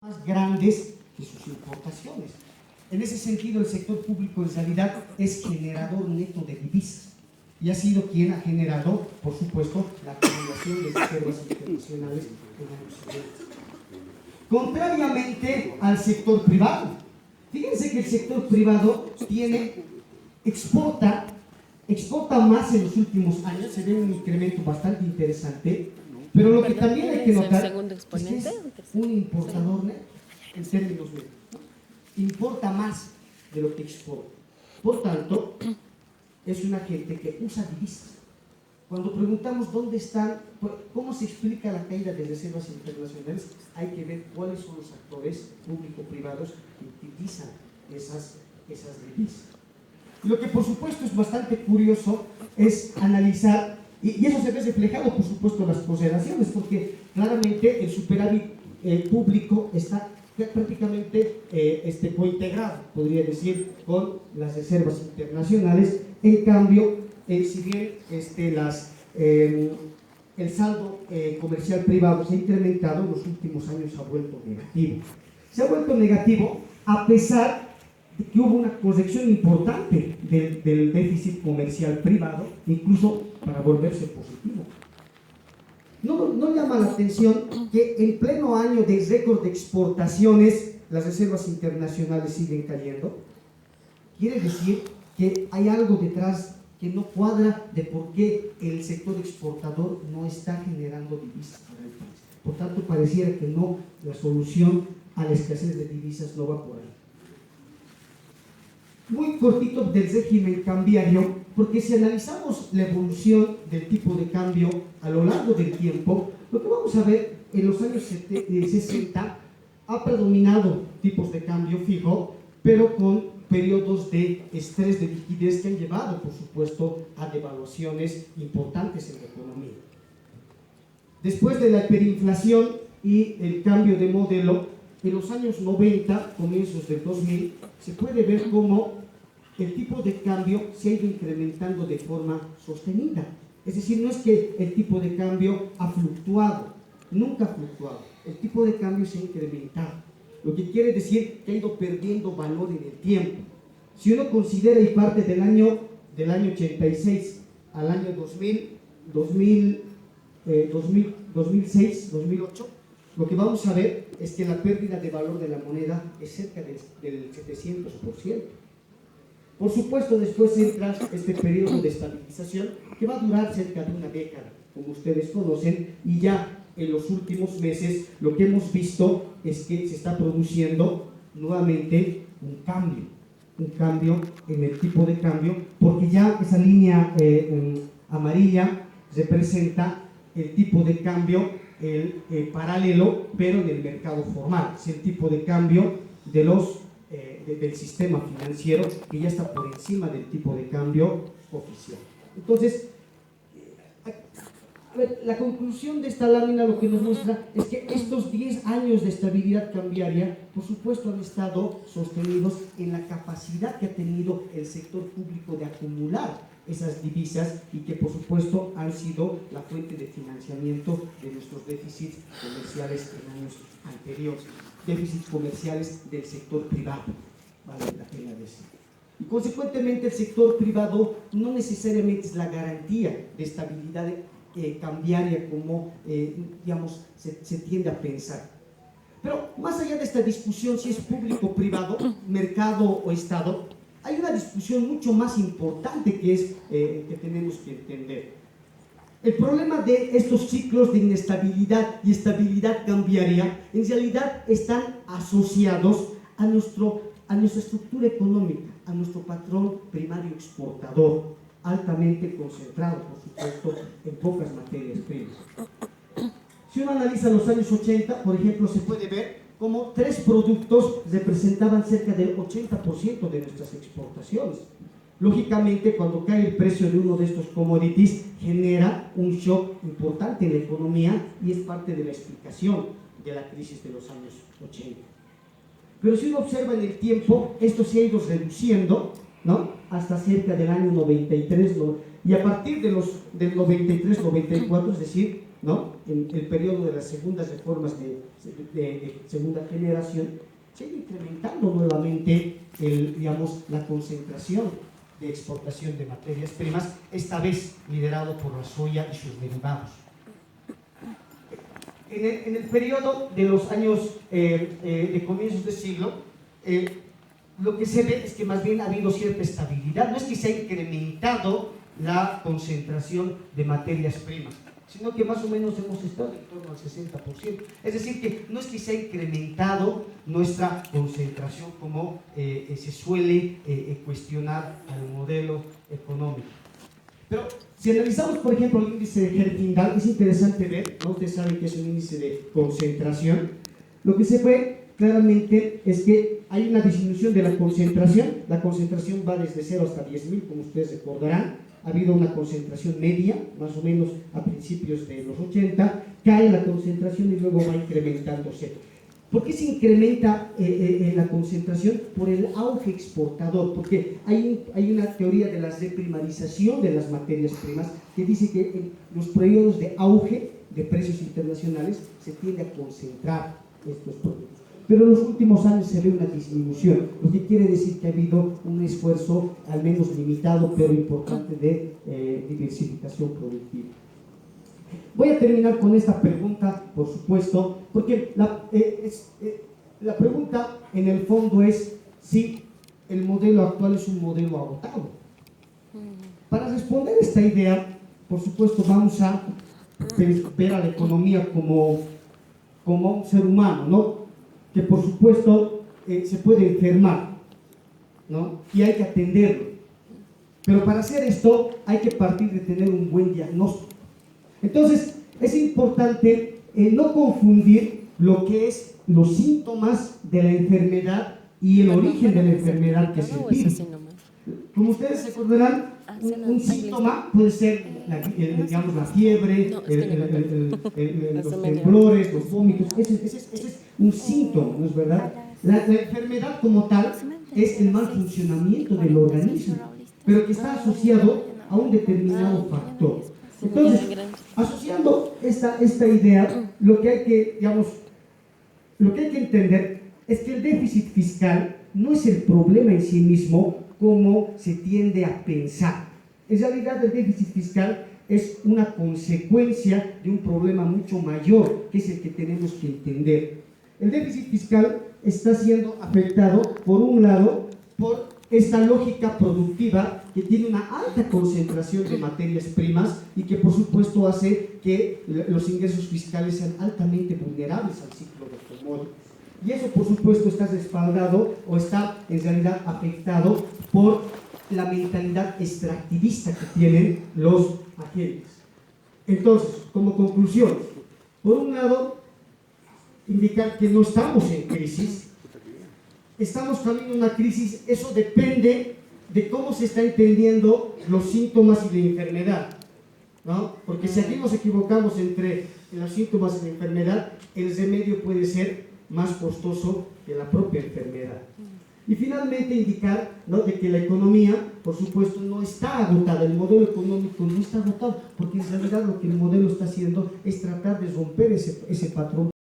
más grandes que sus importaciones. En ese sentido, el sector público en realidad es generador neto de divisas y ha sido quien ha generado, por supuesto, la acumulación de reservas internacionales en años siguientes. Contrariamente al sector privado, fíjense que el sector privado exporta más en los últimos años, se ve un incremento bastante interesante, pero lo que también hay que notar es que es un importador neto en términos netos, ¿no? Importa más de lo que exporta. Por tanto, es una gente que usa divisas. Cuando preguntamos dónde están, cómo se explica la caída de reservas internacionales, hay que ver cuáles son los actores público-privados que utilizan esas divisas. Lo que por supuesto es bastante curioso es analizar, y eso se ve reflejado por supuesto en las consideraciones, porque claramente el superávit público está prácticamente cointegrado, podría decir, con las reservas internacionales. En cambio, si bien el saldo comercial privado se ha incrementado, en los últimos años se ha vuelto negativo. Se ha vuelto negativo a pesar de que hubo una corrección importante del déficit comercial privado, incluso para volverse positivo. ¿No llama la atención que en pleno año de récord de exportaciones las reservas internacionales siguen cayendo? Quiere decir que hay algo detrás que no cuadra de por qué el sector exportador no está generando divisas para el país. Por tanto, pareciera que no, la solución a la escasez de divisas no va por ahí. Muy cortito del régimen cambiario, porque si analizamos la evolución del tipo de cambio a lo largo del tiempo, lo que vamos a ver en los años 60 ha predominado tipos de cambio fijo, pero con periodos de estrés de liquidez que han llevado, por supuesto, a devaluaciones importantes en la economía. Después de la hiperinflación y el cambio de modelo, en los años 90, comienzos del 2000, se puede ver cómo el tipo de cambio se ha ido incrementando de forma sostenida. Es decir, no es que el tipo de cambio ha fluctuado, nunca ha fluctuado. El tipo de cambio se ha incrementado, lo que quiere decir que ha ido perdiendo valor en el tiempo. Si uno considera y parte del año 86 al año 2006, 2008, lo que vamos a ver es que la pérdida de valor de la moneda es cerca del 700%. Por supuesto, después entra este periodo de estabilización que va a durar cerca de una década, como ustedes conocen, y ya en los últimos meses lo que hemos visto es que se está produciendo nuevamente un cambio en el tipo de cambio, porque ya esa línea amarilla representa el tipo de cambio paralelo, pero en el mercado formal. Es el tipo de cambio del sistema financiero que ya está por encima del tipo de cambio oficial. Entonces, a ver, la conclusión de esta lámina lo que nos muestra es que estos 10 años de estabilidad cambiaria, por supuesto, han estado sostenidos en la capacidad que ha tenido el sector público de acumular esas divisas y que, por supuesto, han sido la fuente de financiamiento de nuestros déficits comerciales en años anteriores, déficits comerciales del sector privado, vale la pena decir. Y consecuentemente el sector privado no necesariamente es la garantía de estabilidad cambiaria como digamos, se tiende a pensar. Pero más allá de esta discusión si es público, privado, mercado o Estado, hay una discusión mucho más importante que tenemos que entender. El problema de estos ciclos de inestabilidad y estabilidad cambiaria en realidad están asociados a nuestra estructura económica, a nuestro patrón primario exportador, altamente concentrado, por supuesto, en pocas materias primas. Si uno analiza los años 80, por ejemplo, se puede ver cómo 3 productos representaban cerca del 80% de nuestras exportaciones. Lógicamente, cuando cae el precio de uno de estos commodities, genera un shock importante en la economía y es parte de la explicación de la crisis de los años 80. Pero si uno observa en el tiempo, esto se ha ido reduciendo, ¿no?, hasta cerca del año 93, y a partir del 93-94, es decir, ¿no? En el periodo de las segundas reformas de segunda generación, se ha ido incrementando nuevamente la concentración de exportación de materias primas, esta vez liderado por la soya y sus derivados. En el periodo de los años de comienzos de siglo, lo que se ve es que más bien ha habido cierta estabilidad. No es que se ha incrementado la concentración de materias primas, sino que más o menos hemos estado en torno al 60%. Es decir, que no es que se ha incrementado nuestra concentración como se suele cuestionar al modelo económico. Pero si analizamos, por ejemplo, el índice de Herfindahl, es interesante ver, ¿no? Ustedes saben que es un índice de concentración. Lo que se ve claramente es que hay una disminución de la concentración. La concentración va desde 0 hasta 10.000, como ustedes recordarán. Ha habido una concentración media, más o menos a principios de los 80, cae la concentración y luego va incrementándose. ¿Por qué se incrementa la concentración? Por el auge exportador, porque hay una teoría de la reprimarización de las materias primas que dice que en los periodos de auge de precios internacionales se tiende a concentrar estos productos. Pero en los últimos años se ve una disminución, lo que quiere decir que ha habido un esfuerzo, al menos limitado, pero importante, de diversificación productiva. Voy a terminar con esta pregunta, por supuesto, porque la pregunta en el fondo es si el modelo actual es un modelo agotado. Para responder a esta idea, por supuesto, vamos a ver a la economía como un ser humano, ¿no? Que por supuesto se puede enfermar, ¿no? Y hay que atenderlo. Pero para hacer esto hay que partir de tener un buen diagnóstico. Entonces, es importante no confundir lo que es los síntomas de la enfermedad y el origen de la enfermedad, que es el virus. Como ustedes se acordarán, un síntoma puede ser digamos, la fiebre, los temblores, los vómitos. Ese es un síntoma, ¿no es verdad? La enfermedad como tal es el mal funcionamiento del organismo, pero que está asociado a un determinado factor. Entonces, asociando esta idea, lo que hay que entender es que el déficit fiscal no es el problema en sí mismo como se tiende a pensar. En realidad, el déficit fiscal es una consecuencia de un problema mucho mayor, que es el que tenemos que entender. El déficit fiscal está siendo afectado, por un lado, por esta lógica productiva que tiene una alta concentración de materias primas y que por supuesto hace que los ingresos fiscales sean altamente vulnerables al ciclo de commodities. Y eso por supuesto está respaldado o está en realidad afectado por la mentalidad extractivista que tienen los agentes. Entonces, como conclusión, por un lado, indicar que no estamos en crisis. Estamos camino a una crisis, eso depende de cómo se está entendiendo los síntomas y la enfermedad, ¿no? Porque si aquí nos equivocamos entre los síntomas y la enfermedad, el remedio puede ser más costoso que la propia enfermedad. Y finalmente indicar, ¿no?, de que la economía, por supuesto, no está agotada, el modelo económico no está agotado, porque en realidad lo que el modelo está haciendo es tratar de romper ese patrón